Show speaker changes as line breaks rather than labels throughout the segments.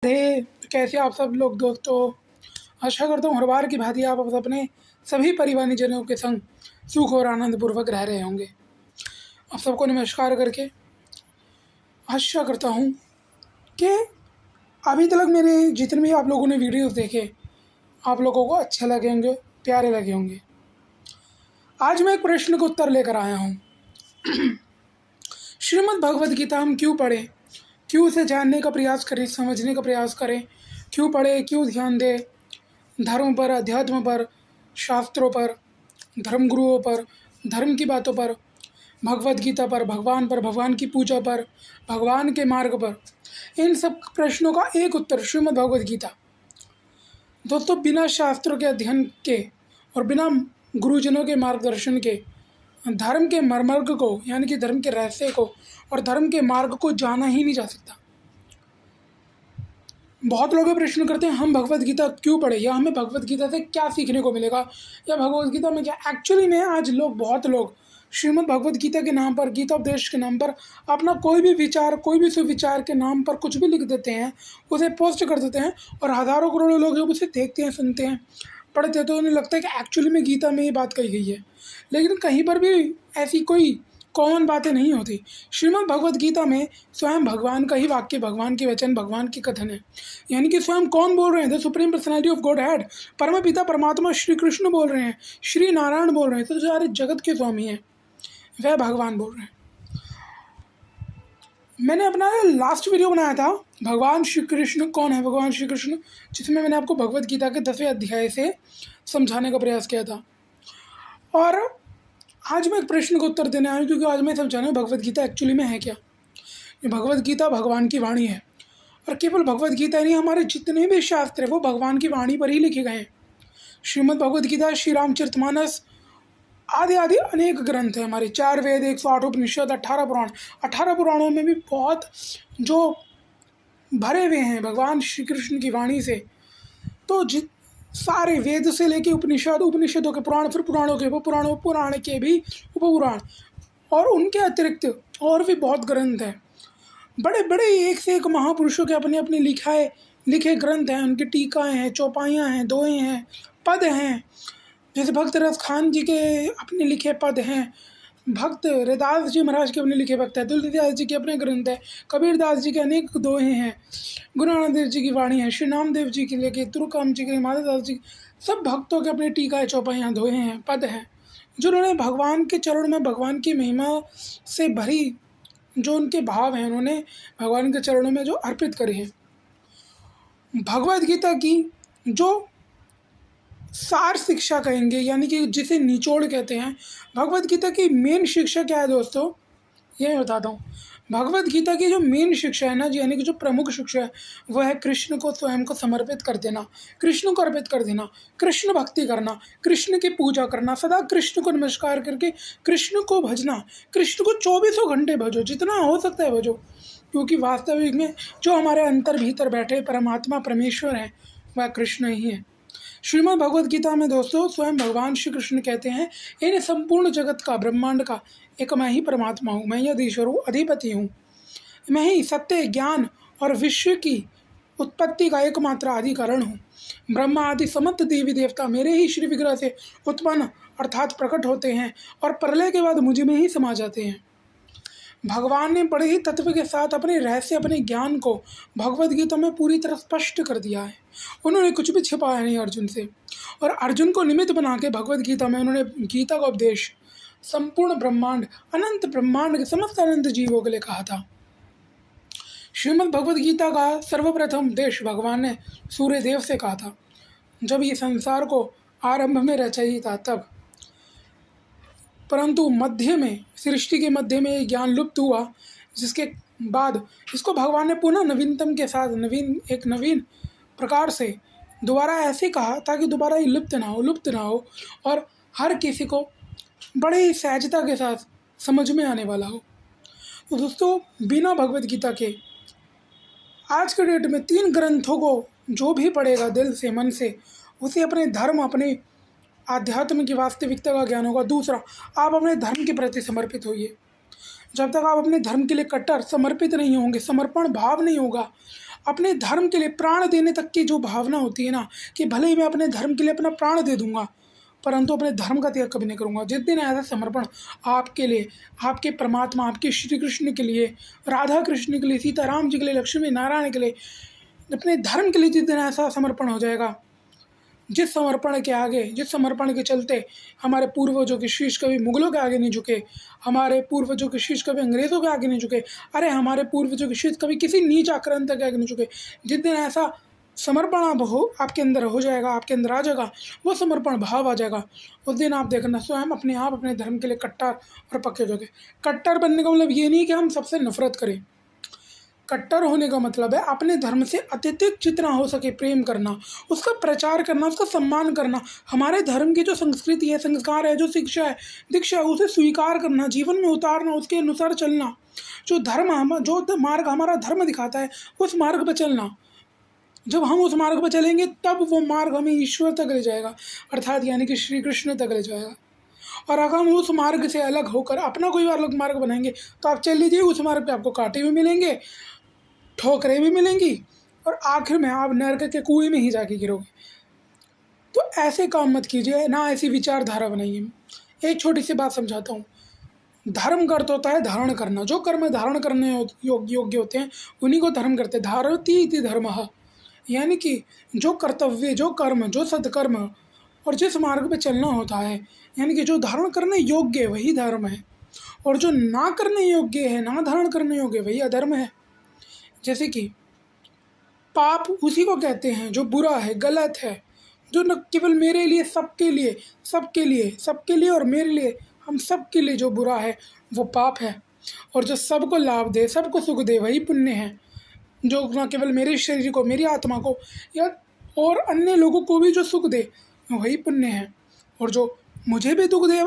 थे। कैसे आप सब लोग दोस्तों? आशा करता हूँ हर बार की भांति आप अपने सभी परिवारजनों के संग सुख और आनंदपूर्वक रह रहे होंगे। आप सबको नमस्कार करके आशा करता हूँ कि अभी तक मेरे जितने भी आप लोगों ने वीडियोस देखे आप लोगों को अच्छे लगे होंगे, प्यारे लगे होंगे। आज मैं एक प्रश्न का उत्तर लेकर आया हूँ। श्रीमद् भगवद गीता हम क्यों पढ़ें, क्यों उसे जानने का प्रयास करें, समझने का प्रयास करें, क्यों पढ़ें, क्यों ध्यान दें धर्म पर, अध्यात्म पर, शास्त्रों पर, धर्मगुरुओं पर, धर्म की बातों पर, भगवद गीता पर, भगवान की पूजा पर, भगवान के मार्ग पर। इन सब प्रश्नों का एक उत्तर श्रीमद् भगवद गीता। दोस्तों, बिना शास्त्रों के अध्ययन के और बिना गुरुजनों के मार्गदर्शन के धर्म के मर्मर्ग को यानी कि धर्म के रहस्य को और धर्म के मार्ग को जाना ही नहीं जा सकता। बहुत लोग प्रश्न करते हैं हम भगवद गीता क्यों पढ़े, या हमें भगवद गीता से क्या सीखने को मिलेगा, या भगवद गीता में क्या। एक्चुअली में आज बहुत लोग श्रीमद् भगवद गीता के नाम पर, गीता उपदेश के नाम पर अपना कोई भी विचार, कोई भी सुविचार के नाम पर कुछ भी लिख देते हैं, उसे पोस्ट कर देते हैं और हज़ारों करोड़ों लोग जब उसे देखते हैं, सुनते हैं, पढ़ते हैं तो उन्हें लगता है कि एक्चुअली में गीता में ये बात कही गई है। लेकिन कहीं पर भी ऐसी कोई कॉमन बातें नहीं होती। श्रीमद् भगवद गीता में स्वयं भगवान का ही वाक्य, भगवान के वचन, भगवान के कथन है। यानी कि स्वयं कौन बोल रहे हैं? The supreme personality of God head, परम पिता परमात्मा श्री कृष्ण बोल रहे हैं, श्री नारायण बोल रहे हैं, तो सारे जगत के स्वामी हैं, वह भगवान बोल रहे हैं। मैंने अपना लास्ट वीडियो बनाया था भगवान श्री कृष्ण कौन है, भगवान श्री कृष्ण, जिसमें मैंने आपको भगवद गीता के 10वें अध्याय से समझाने का प्रयास किया था। और आज मैं एक प्रश्न का उत्तर देने आया हूँ, क्योंकि आज मैं समझाना भगवद गीता एक्चुअली में है क्या। ये भगवद गीता भगवान की वाणी है, और केवल भगवद गीता नहीं, हमारे जितने भी शास्त्र हैं वो भगवान की वाणी पर ही लिखे गए हैं। श्रीमद् भगवद गीता, श्री रामचरितमानस आदि आदि अनेक ग्रंथ हैं हमारे, 4 वेद, 108 उपनिषद, 18 पुराण। 18 पुराणों में भी बहुत जो भरे हुए हैं भगवान श्री कृष्ण की वाणी से। तो सारे वेद से लेके उपनिषद, उपनिषदों के पुराण, फिर पुराणों के उपपुराण, पुराण के भी उपपुराण, और उनके अतिरिक्त और भी बहुत ग्रंथ हैं। बड़े बड़े एक से एक महापुरुषों के अपने अपने लिखे ग्रंथ हैं, उनकी टीकाएँ हैं, चौपाइयाँ हैं, दोहे हैं, पद हैं। जैसे भक्त रस खान जी के अपने लिखे पद हैं, भक्त रैदास जी महाराज के अपने लिखे भक्त हैं, तुलसीदास जी के अपने ग्रंथ हैं, कबीरदास जी के अनेक दोहे हैं, गुरु नानक देव जी की वाणी है, श्री नामदेव जी के लेके, तुरुकाम जी के, माधवदास जी, सब भक्तों के अपने टीका, चौपाइयाँ, दोहे हैं, पद हैं, जो उन्होंने भगवान के चरण में भगवान की महिमा से भरी जो उनके भाव हैं, उन्होंने भगवान के चरणों में जो अर्पित करे हैं। भगवद गीता की जो सार शिक्षा कहेंगे, यानी कि जिसे निचोड़ कहते हैं, भगवद गीता की मेन शिक्षा क्या है दोस्तों, ये मैं बताता हूँ। भगवद गीता की जो मेन शिक्षा है ना जी, यानी कि जो प्रमुख शिक्षा है, वह है कृष्ण को स्वयं को समर्पित कर देना, कृष्ण को अर्पित कर देना, कृष्ण भक्ति करना, कृष्ण की पूजा करना, सदा कृष्ण को नमस्कार करके कृष्ण को भजना, कृष्ण को 24 घंटे भजो, जितना हो सकता है भजो, क्योंकि वास्तविक में जो हमारे अंतर भीतर बैठे परमात्मा परमेश्वर हैं वह कृष्ण ही है। श्रीमद् भगवद गीता में दोस्तों स्वयं भगवान श्री कृष्ण कहते हैं, इन संपूर्ण जगत का, ब्रह्मांड का एक मैं ही परमात्मा हूँ, मैं ही अधीश्वर हूँ, अधिपति हूँ, मैं ही सत्य, ज्ञान और विश्व की उत्पत्ति का एकमात्र आदि कारण हूँ। ब्रह्मा आदि समस्त देवी देवता मेरे ही श्री विग्रह से उत्पन्न अर्थात प्रकट होते हैं और प्रलय के बाद मुझ में ही समा जाते हैं। भगवान ने बड़े ही तत्व के साथ अपने रहस्य, अपने ज्ञान को भगवद गीता में पूरी तरह स्पष्ट कर दिया है। उन्होंने कुछ भी छिपाया नहीं अर्जुन से, और अर्जुन को निमित्त बना के भगवद गीता में उन्होंने गीता का उपदेश संपूर्ण ब्रह्मांड, अनंत ब्रह्मांड के समस्त अनंत जीवों के लिए कहा था। श्रीमद् भगवद गीता का सर्वप्रथम उपदेश भगवान ने सूर्य देव से कहा था, जब ये संसार को आरंभ में रचाई था तब। परंतु मध्य में, सृष्टि के मध्य में ये ज्ञान लुप्त हुआ, जिसके बाद इसको भगवान ने पुनः नवीनतम के साथ नवीन प्रकार से दोबारा ऐसे कहा ताकि दोबारा ये लुप्त ना हो और हर किसी को बड़े ही सहजता के साथ समझ में आने वाला हो। तो दोस्तों, बिना भगवद गीता के आज के डेट में 3 ग्रंथों को जो भी पढ़ेगा दिल से, मन से, उसे अपने धर्म, अपने आध्यात्म की वास्तविकता का ज्ञान होगा। दूसरा, आप अपने धर्म के प्रति समर्पित होइए। जब तक आप अपने धर्म के लिए कट्टर समर्पित नहीं होंगे, समर्पण भाव नहीं होगा, अपने धर्म के लिए प्राण देने तक की जो भावना होती है ना, कि भले ही मैं अपने धर्म के लिए अपना प्राण दे दूंगा, परंतु अपने धर्म का त्याग कभी नहीं करूंगा। जिस दिन ऐसा समर्पण आपके लिए, आपके परमात्मा, आपके श्री कृष्ण के लिए, राधा कृष्ण के लिए, सीताराम जी के लिए, लक्ष्मी नारायण के लिए, अपने धर्म के लिए जिस दिन ऐसा समर्पण हो जाएगा, जिस समर्पण के आगे, जिस समर्पण के चलते हमारे पूर्वजों के शीश कभी मुगलों के आगे नहीं झुके, हमारे पूर्वजों के शीश कभी अंग्रेज़ों के आगे नहीं झुके, अरे हमारे पूर्वजों के शीश कभी किसी नीच आक्रांता के आगे नहीं झुके, जिस दिन ऐसा समर्पण आप हो आपके अंदर हो जाएगा, आपके अंदर आ जाएगा, वो समर्पण भाव आ जाएगा, उस दिन आप देखना स्वयं अपने आप अपने धर्म के लिए कट्टर और पक्के हो जाओगे। कट्टर बनने का मतलब ये नहीं कि हम सबसे नफरत करें। कट्टर होने का मतलब है अपने धर्म से अत्यधिक जितना हो सके प्रेम करना, उसका प्रचार करना, उसका सम्मान करना, हमारे धर्म की जो संस्कृति है, संस्कार है, जो शिक्षा है, दीक्षा है, उसे स्वीकार करना, जीवन में उतारना, उसके अनुसार चलना, जो मार्ग हमारा धर्म दिखाता है उस मार्ग पर चलना। जब हम उस मार्ग पर चलेंगे तब वो मार्ग हमें ईश्वर तक ले जाएगा, अर्थात यानी कि श्री कृष्ण तक ले जाएगा। और अगर हम उस मार्ग से अलग होकर अपना कोई अलग मार्ग बनाएंगे तो आप चल लीजिए, उस मार्ग पे आपको कांटे भी मिलेंगे, ठोकरें भी मिलेंगी, और आखिर में आप नरक के कुएं में ही जाके गिरोगे। तो ऐसे काम मत कीजिए, ना ऐसी विचारधारा बनाइए। एक छोटी सी बात समझाता हूँ। धर्म का अर्थ होता है धारण करना। जो कर्म धारण करने योग्य होते हैं उन्हीं को धर्म करते हैं। धारयति इति धर्मः, यानी कि जो कर्तव्य, जो कर्म, जो सत्कर्म और जिस मार्ग पे चलना होता है, यानी कि जो धारण करने योग्य है वही धर्म है, और जो ना करने योग्य है, ना धारण करने योग्य वही अधर्म है। जैसे कि पाप उसी को कहते हैं जो बुरा है, गलत है, जो न केवल मेरे लिए, सबके लिए, सबके लिए, सबके लिए और मेरे लिए, हम सबके लिए जो बुरा है वो पाप है। और जो सबको लाभ दे, सबको सुख दे वही पुण्य है। जो न केवल मेरे शरीर को, मेरी आत्मा को या और अन्य लोगों को भी जो सुख दे वही पुण्य है। और जो मुझे भी दुख दे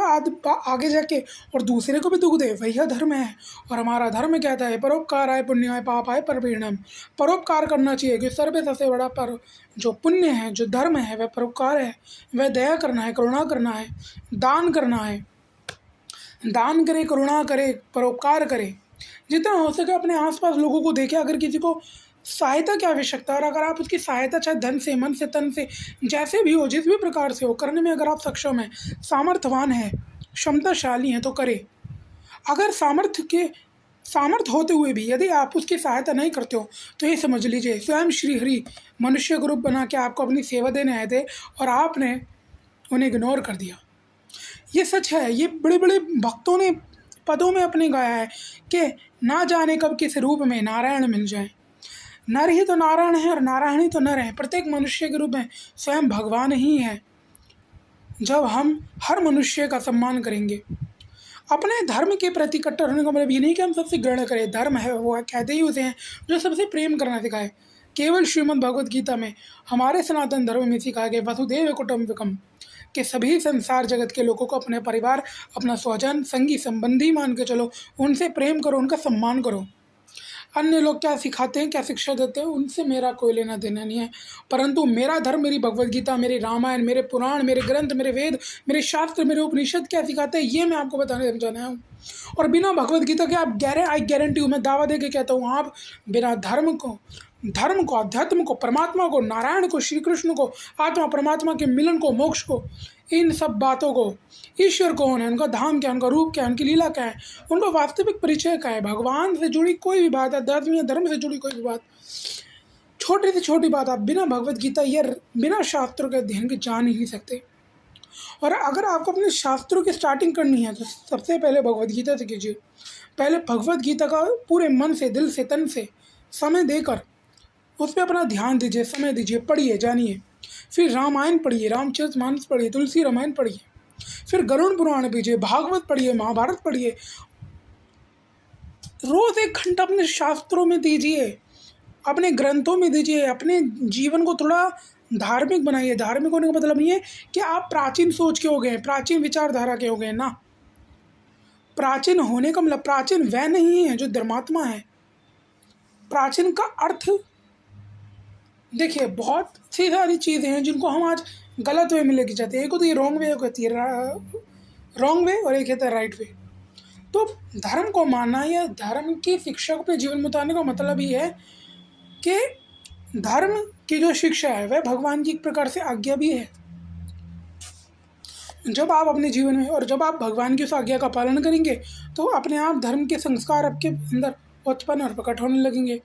आगे जाके और दूसरे को भी दुख दे वही धर्म है। और हमारा धर्म कहता है परोपकाराय पुण्याय पापाय परपीड़नम। परोपकार करना चाहिए कि सर्वे सबसे बड़ा पर जो पुण्य है, जो धर्म है वह परोपकार है, वह दया करना है, करुणा करना है, दान करना है। दान करे, करुणा करे, परोपकार करे, जितना हो सके अपने आसपास लोगों को देखे। अगर किसी को सहायता की आवश्यकता है और अगर आप उसकी सहायता चाहे धन से, मन से, तन से, जैसे भी हो, जिस भी प्रकार से हो, करने में अगर आप सक्षम हैं, सामर्थ्यवान हैं, क्षमताशाली हैं तो करें। अगर सामर्थ्य होते हुए भी यदि आप उसकी सहायता नहीं करते हो तो ये समझ लीजिए स्वयं श्री हरि मनुष्य का रूप बना के आपको अपनी सेवा देने आए थे और आपने उन्हें इग्नोर कर दिया। ये सच है। ये बड़े बड़े भक्तों ने पदों में अपने गाया है कि ना जाने कब किस रूप में नारायण मिल जाए। नर ही तो नारायण है और नारायण ही तो नर है। प्रत्येक मनुष्य के रूप में स्वयं भगवान ही है। जब हम हर मनुष्य का सम्मान करेंगे, अपने धर्म के प्रति कट्टर होने का मतलब ये नहीं कि हम सबसे घृणा करें। धर्म है वो कहते ही उसे हैं जो सबसे प्रेम करना सिखाए। केवल श्रीमद् भगवद गीता में हमारे सनातन धर्म में सिखाया गया वसुदेव कुटुम्बकम कि सभी संसार जगत के लोगों को अपने परिवार, अपना स्वजन, संगी, संबंधी मान के चलो, उनसे प्रेम करो, उनका सम्मान करो। अन्य लोग क्या सिखाते हैं, क्या शिक्षा देते हैं, उनसे मेरा कोई लेना देना नहीं है। परंतु मेरा धर्म, मेरी भगवद गीता, मेरे रामायण, मेरे पुराण, मेरे ग्रंथ, मेरे वेद, मेरे शास्त्र, मेरे उपनिषद क्या सिखाते हैं ये मैं आपको बताने समझाना हूँ। और बिना भगवद गीता के आप आई गारंटी हूँ, मैं दावा दे के कहता हूँ, आप बिना धर्म को, अध्यात्म को, परमात्मा को, नारायण को, श्री कृष्ण को, आत्मा परमात्मा के मिलन को, मोक्ष को, इन सब बातों को, ईश्वर कौन है, उनका धाम क्या है, उनका रूप क्या है, उनकी लीला क्या है, उनका वास्तविक परिचय क्या है, भगवान से जुड़ी कोई भी बात, अध्यात्म या धर्म से जुड़ी कोई भी बात, छोटी से छोटी बात आप बिना भगवद गीता या बिना शास्त्रों के अध्ययन के जान ही नहीं सकते। और अगर आपको अपने शास्त्रों की स्टार्टिंग करनी है तो सबसे पहले भगवद गीता से कीजिए। पहले भगवद गीता का पूरे मन से, दिल से, तन से समय देकर उस पर अपना ध्यान दीजिए, समय दीजिए, पढ़िए, जानिए। फिर रामायण पढ़िए, रामचरितमानस पढ़िए, तुलसी रामायण पढ़िए, फिर गरुड़ पुराण पढ़िए, भागवत पढ़िए, महाभारत पढ़िए। रोज 1 घंटा अपने शास्त्रों में दीजिए, अपने ग्रंथों में दीजिए। अपने जीवन को थोड़ा धार्मिक बनाइए। धार्मिक होने का मतलब ये है कि आप प्राचीन सोच के हो गए, प्राचीन विचारधारा के हो गए ना। प्राचीन होने का मतलब प्राचीन वह नहीं है जो धर्मात्मा है। प्राचीन का अर्थ देखिए, बहुत सी सारी चीज़ें हैं जिनको हम आज गलत वे में लेके जाते हैं। एक तो ये रॉन्ग वे होती है, रॉन्ग वे, और एक कहता है राइट वे। तो धर्म को मानना या धर्म की शिक्षा को अपने जीवन में उतारने का मतलब ये है कि धर्म की जो शिक्षा है वह भगवान की एक प्रकार से आज्ञा भी है। जब आप अपने जीवन में और जब आप भगवान की उस आज्ञा का पालन करेंगे तो अपने आप धर्म के संस्कार आपके अंदर उत्पन्न और प्रकट होने लगेंगे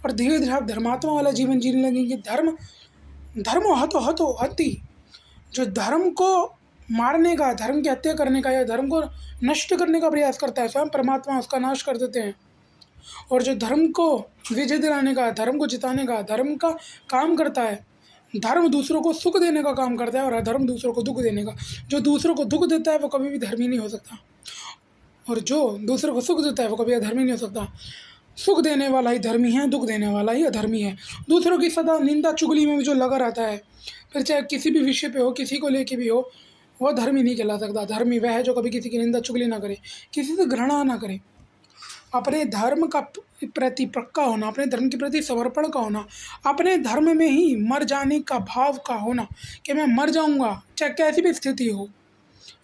और धीरे धीरे आप धर्मात्मा वाला जीवन जीने लगेंगे। धर्म हतो हति, जो धर्म को मारने का, धर्म की हत्या करने का या धर्म को नष्ट करने का प्रयास करता है, स्वयं परमात्मा उसका नाश कर देते हैं। और जो धर्म को विजय दिलाने का, धर्म को जिताने का, धर्म का काम करता है, धर्म दूसरों को सुख देने का काम करता है और अधर्म दूसरों को दुख देने का। जो दूसरों को दुख देता है वो कभी भी धर्मी नहीं हो सकता, और जो दूसरों को सुख देता है वो कभी अधर्मी नहीं हो सकता। सुख देने वाला ही धर्मी है, दुख देने वाला ही अधर्मी है। दूसरों की सदा निंदा चुगली में भी जो लगा रहता है, फिर चाहे किसी भी विषय पे हो, किसी को लेके भी हो, वह धर्मी नहीं कहला सकता। धर्मी वह है जो कभी किसी की निंदा चुगली ना करे, किसी से घृणा ना करे, अपने धर्म का प्रति पक्का होना, अपने धर्म के प्रति समर्पण का होना, अपने धर्म में ही मर जाने का भाव का होना कि मैं मर जाऊंगा चाहे कैसी भी स्थिति हो,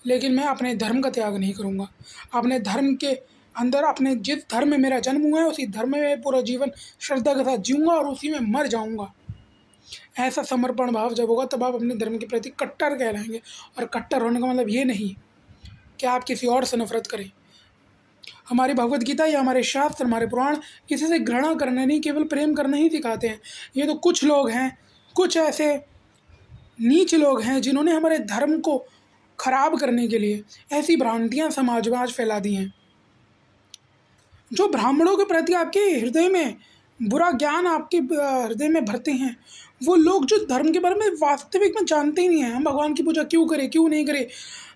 लेकिन मैं अपने धर्म का त्याग नहीं करूंगा। अपने धर्म के अंदर, अपने जिस धर्म में मेरा जन्म हुआ है उसी धर्म में पूरा जीवन श्रद्धा के साथ जीऊँगा और उसी में मर जाऊँगा। ऐसा समर्पण भाव जब होगा तब आप अपने धर्म के प्रति कट्टर कहलाएंगे। और कट्टर होने का मतलब ये नहीं कि आप किसी और से नफरत करें। हमारी भगवत गीता या हमारे शास्त्र, हमारे पुराण किसी से घृणा करना नहीं, केवल प्रेम करना ही सिखाते हैं। ये तो कुछ लोग हैं, कुछ ऐसे नीच लोग हैं जिन्होंने हमारे धर्म को खराब करने के लिए ऐसी भ्रांतियाँ समाज में आज फैला दी हैं। जो ब्राह्मणों के प्रति आपके हृदय में बुरा ज्ञान आपके हृदय में भरते हैं, वो लोग जो धर्म के बारे में वास्तविक में जानते ही नहीं हैं। हम भगवान की पूजा क्यों करें, क्यों नहीं करें,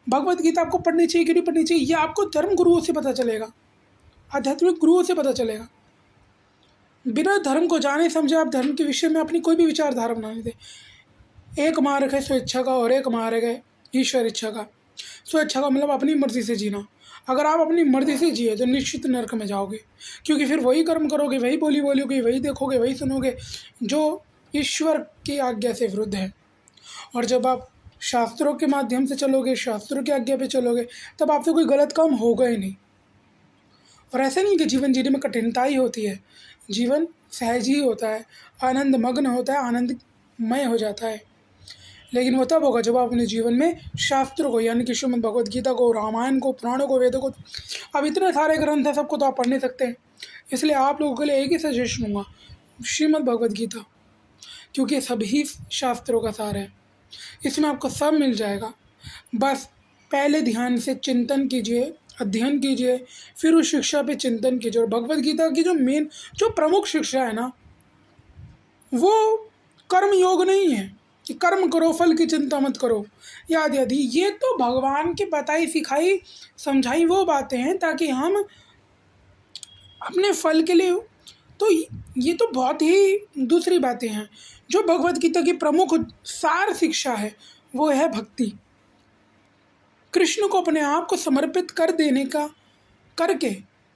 भगवत गीता आपको पढ़नी चाहिए क्यों नहीं पढ़नी चाहिए, ये आपको धर्म गुरुओं से पता चलेगा, आध्यात्मिक गुरुओं से पता चलेगा। बिना धर्म को जाने समझे आप धर्म के विषय में अपनी कोई भी विचारधारा बना लेते। एक मार्ग है स्वेच्छा का और एक मार्ग है ईश्वर इच्छा का। स्वेच्छा का मतलब अपनी मर्जी से जीना। अगर आप अपनी मर्जी से जिए तो निश्चित नरक में जाओगे, क्योंकि फिर वही कर्म करोगे, वही बोली बोलोगे, वही देखोगे, वही सुनोगे जो ईश्वर की आज्ञा से विरुद्ध है। और जब आप शास्त्रों के माध्यम से चलोगे, शास्त्रों की आज्ञा पे चलोगे, तब आपसे कोई गलत काम होगा ही नहीं। और ऐसा नहीं कि जीवन जीने में कठिनताई होती है, जीवन सहज ही होता है, आनंद मग्न होता है, आनंदमय हो जाता है। लेकिन वो तब होगा जब आप अपने जीवन में शास्त्रों को, यानी कि श्रीमद् भगवद गीता को, रामायण को, पुराणों को, वेदों को, अब इतने सारे ग्रंथ हैं, सबको तो आप पढ़ नहीं सकते। इसलिए आप लोगों के लिए एक ही सजेशन दूंगा, श्रीमद् भगवद गीता, क्योंकि सभी शास्त्रों का सार है, इसमें आपको सब मिल जाएगा। बस पहले ध्यान से चिंतन कीजिए, अध्ययन कीजिए, फिर उस शिक्षा पे चिंतन कीजिए। और भगवद गीता की जो प्रमुख शिक्षा है ना, वो कर्म योग नहीं है कि कर्म करो फल की चिंता मत करो, याद याद ही, ये तो भगवान की बताई सिखाई समझाई वो बातें हैं ताकि हम अपने फल के लिए, तो ये तो बहुत ही दूसरी बातें हैं। जो भगवद गीता की प्रमुख सार शिक्षा है वो है भक्ति, कृष्ण को अपने आप को समर्पित कर देने का, करके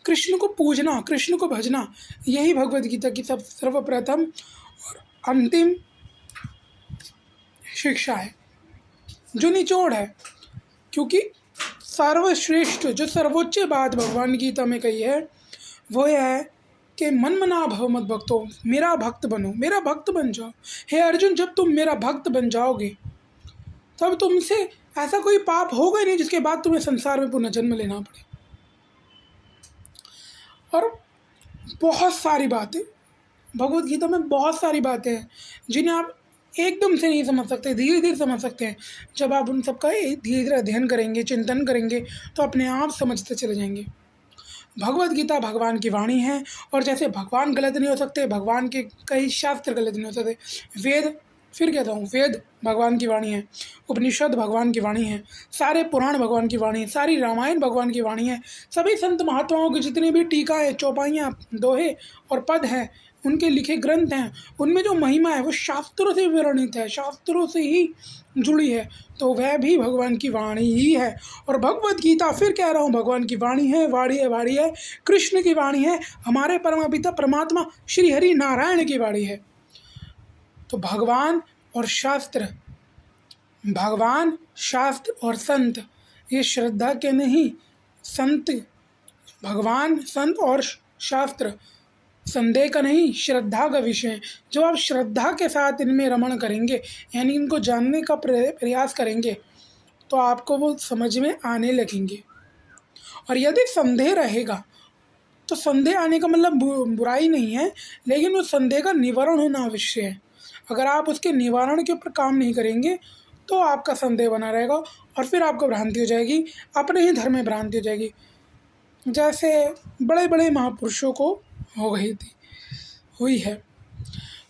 कृष्ण को पूजना, कृष्ण को भजना, यही भगवद गीता की सर्वप्रथम और अंतिम शिक्षा है, जो निचोड़ है। क्योंकि सर्वश्रेष्ठ, जो सर्वोच्च बात भगवान गीता में कही है वो यह है कि मन मना भव मत भक्तो, मेरा भक्त बनो, मेरा भक्त बन जाओ। हे अर्जुन, जब तुम मेरा भक्त बन जाओगे तब तुमसे ऐसा कोई पाप होगा ही नहीं जिसके बाद तुम्हें संसार में पुनः जन्म लेना पड़े। और बहुत सारी बातें भगवद गीता में, बहुत सारी बातें हैं जिन्हें आप एकदम से नहीं समझ सकते, धीरे धीरे समझ सकते हैं। जब आप उन सबका धीरे धीरे अध्ययन करेंगे, चिंतन करेंगे, तो अपने आप समझते चले जाएंगे। भगवद गीता भगवान की वाणी है, और जैसे भगवान गलत नहीं हो सकते, भगवान के कई शास्त्र गलत नहीं हो सकते। वेद, फिर कहता हूँ, वेद भगवान की वाणी है, उपनिषद भगवान की वाणी है, सारे पुराण भगवान की वाणी है, सारी रामायण भगवान की वाणी है, सभी संत महात्माओं की जितनी भी टीका है, चौपाइयाँ, दोहे और पद हैं, उनके लिखे ग्रंथ हैं, उनमें जो महिमा है वो शास्त्रों से वर्णित है, शास्त्रों से ही जुड़ी है, तो वह भी भगवान की वाणी ही है। और भगवद गीता, फिर कह रहा हूँ, भगवान की वाणी है, वाणी है, कृष्ण की वाणी है, हमारे परमपिता परमात्मा श्री हरि नारायण की वाणी है। तो भगवान और शास्त्र, भगवान, शास्त्र और संत, ये श्रद्धा के नहीं, संत, भगवान, संत और शास्त्र संदेह का नहीं, श्रद्धा का विषय है। जो आप श्रद्धा के साथ इनमें रमण करेंगे, यानी इनको जानने का प्रयास करेंगे, तो आपको वो समझ में आने लगेंगे। और यदि संदेह रहेगा, तो संदेह आने का मतलब बुराई नहीं है, लेकिन उस संदेह का निवारण होना आवश्यक है। अगर आप उसके निवारण के ऊपर काम नहीं करेंगे, तो आपका संदेह बना रहेगा और फिर आपको भ्रांति हो जाएगी, अपने ही धर्म में भ्रांति हो जाएगी। जैसे बड़े बड़े महापुरुषों को हो गई थी, हुई है।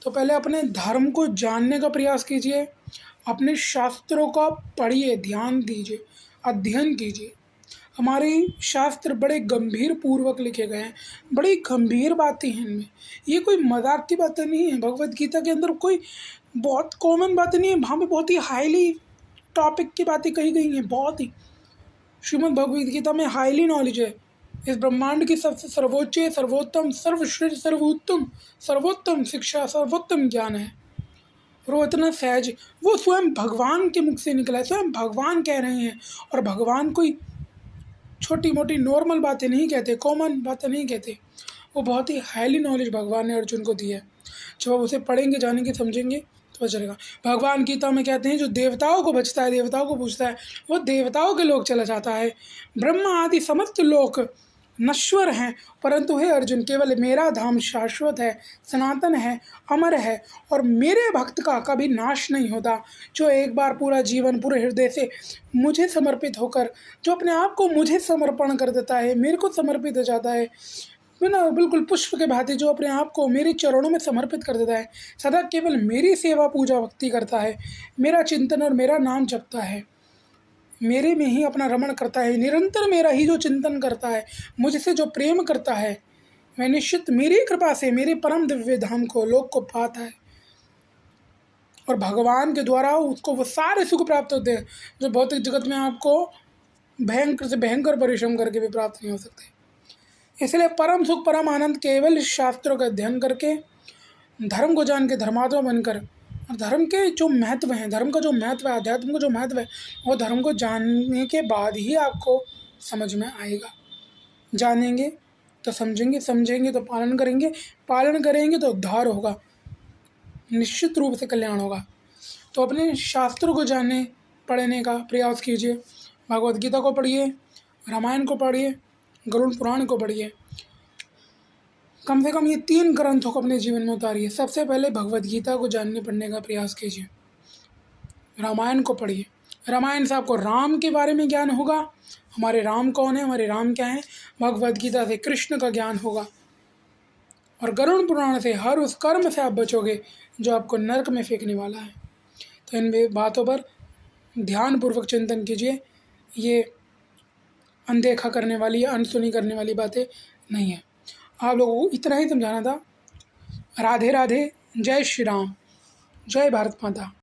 तो पहले अपने धर्म को जानने का प्रयास कीजिए, अपने शास्त्रों का पढ़िए, ध्यान दीजिए, अध्ययन कीजिए। हमारे शास्त्र बड़े गंभीर पूर्वक लिखे गए हैं, बड़ी गंभीर बातें हैं इनमें। ये कोई मजाक की बातें नहीं है। भगवत गीता के अंदर कोई बहुत कॉमन बातें नहीं है, वहाँ पे बहुत ही हाईली टॉपिक की बातें कही गई हैं, बहुत ही। श्रीमद् भगवद गीता में हाईली नॉलेज है। इस ब्रह्मांड की सबसे सर्वोच्च, सर्वोत्तम, सर्वश्रेष्ठ, सर्वोत्तम शिक्षा, सर्वोत्तम ज्ञान है। और वो इतना सहज, वो स्वयं भगवान के मुख से निकला है, स्वयं भगवान कह रहे हैं। और भगवान कोई छोटी मोटी नॉर्मल बातें नहीं कहते, कॉमन बातें नहीं कहते। वो बहुत ही हाईली नॉलेज भगवान ने अर्जुन को दी है। जब आप उसे पढ़ेंगे, जानेंगे, समझेंगे तो चलेगा। भगवान गीता में कहते हैं, जो देवताओं को बचता है, देवताओं को पूछता है, वो देवताओं के लोक चला जाता है। ब्रह्मा आदि समस्त लोक नश्वर हैं, परंतु हे अर्जुन, केवल मेरा धाम शाश्वत है, सनातन है, अमर है, और मेरे भक्त का कभी नाश नहीं होता। जो एक बार पूरा जीवन पूरे हृदय से मुझे समर्पित होकर, जो अपने आप को मुझे समर्पण कर देता है, मेरे को समर्पित हो जाता है, बिना बिल्कुल पुष्प के भांति जो अपने आप को मेरे चरणों में समर्पित कर देता है, सदा केवल मेरी सेवा पूजा भक्ति करता है, मेरा चिंतन और मेरा नाम जपता है, मेरे में ही अपना रमण करता है, निरंतर मेरा ही जो चिंतन करता है, मुझसे जो प्रेम करता है, वह निश्चित मेरी कृपा से मेरे परम दिव्य धाम को, लोक को पाता है। और भगवान के द्वारा उसको वो सारे सुख प्राप्त होते हैं जो भौतिक जगत में आपको भयंकर से भयंकर परिश्रम करके भी प्राप्त नहीं हो सकते। इसलिए परम सुख, परम आनंद केवल शास्त्रों का अध्ययन करके, धर्म को जान के, धर्मात्मा बनकर, और धर्म के जो महत्व हैं, धर्म का जो महत्व है, अध्यात्म का जो महत्व है, वो धर्म को जानने के बाद ही आपको समझ में आएगा। जानेंगे तो समझेंगे, समझेंगे तो पालन करेंगे, पालन करेंगे तो उद्धार होगा, निश्चित रूप से कल्याण होगा। तो अपने शास्त्रों को जानने पढ़ने का प्रयास कीजिए। भगवद गीता को पढ़िए, रामायण को पढ़िए, गरुड़ पुराण को पढ़िए। कम से कम ये 3 ग्रंथों को अपने जीवन में उतारिए। सबसे पहले भगवद गीता को जानने पढ़ने का प्रयास कीजिए। रामायण को पढ़िए। रामायण से आपको राम के बारे में ज्ञान होगा, हमारे राम कौन है, हमारे राम क्या हैं। भगवद गीता से कृष्ण का ज्ञान होगा। और गरुड़ पुराण से हर उस कर्म से आप बचोगे जो आपको नरक में फेंकने वाला है। तो इन बातों पर ध्यानपूर्वक चिंतन कीजिए। ये अनदेखा करने वाली या अनसुनी करने वाली बातें नहीं है। आप लोगों को इतना ही समझाना था। राधे राधे, जय श्री राम, जय भारत माता।